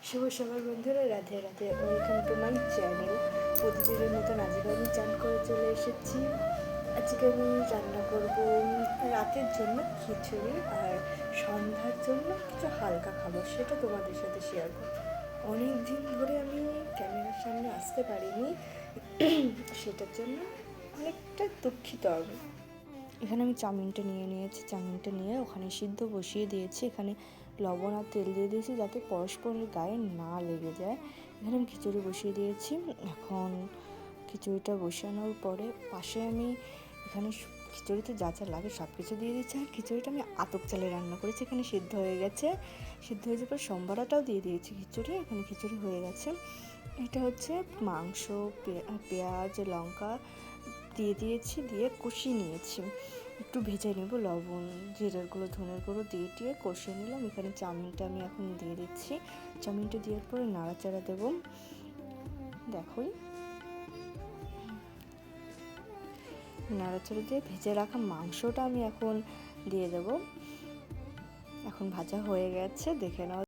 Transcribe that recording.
শুভ সকাল বন্ধুরা, Radhe Radhe. Welcome to my channel. প্রতিদিনের মতন আজকে আমি চান করে চলে এসেছি। আজকে আমি রান্না করব রাতের জন্য খিচুড়ি আর সন্ধ্যার জন্য কিছু হালকা খাবার, সেটা তোমাদের সাথে শেয়ার করব। অনেক দিন ধরে আমি ক্যামেরার সামনে আসতে পারিনি, সেটার জন্য অনেকটা দুঃখিত আমি। এখানে আমি চাউমিনটা নিয়ে নিয়েছি, চাউমিনটা নিয়ে ওখানে সিদ্ধ বসিয়ে দিয়েছি। এখানে লবণ আর তেল দিয়ে দিয়েছি যাতে পরস্পরের গায়ে না লেগে যায়। এখানে আমি খিচুড়ি বসিয়ে দিয়েছি। এখন খিচুড়িটা বসানোর পরে পাশে আমি এখানে খিচুড়িতে যা যা লাগে সব কিছু দিয়ে দিচ্ছি। আর খিচুড়িটা আমি আতপ চালে রান্না করেছি, এখানে সিদ্ধ হয়ে গেছে। সিদ্ধ হয়ে যাওয়ার পর সম্বারাটাও দিয়ে দিয়েছি খিচুড়ি। এখানে খিচুড়ি হয়ে গেছে। এটা হচ্ছে মাংস, পেঁয়াজ, লঙ্কা দিয়ে দিয়েছি, দিয়ে কষিয়ে নিয়েছি। একটু ভেজে নেব, লবণ, জিরের গুঁড়ো, ধনের গুঁড়ো দিয়ে কষিয়ে নিলাম। এখানে চাউমিনটা আমি এখন দিয়ে দিচ্ছি। চাউমিনটা দেওয়ার পরে নাড়াচাড়া দেবো। দেখোই নাড়াচাড়া দিয়ে ভেজে রাখা মাংসটা আমি এখন দিয়ে দেবো। এখন ভাজা হয়ে গেছে, দেখে নাও।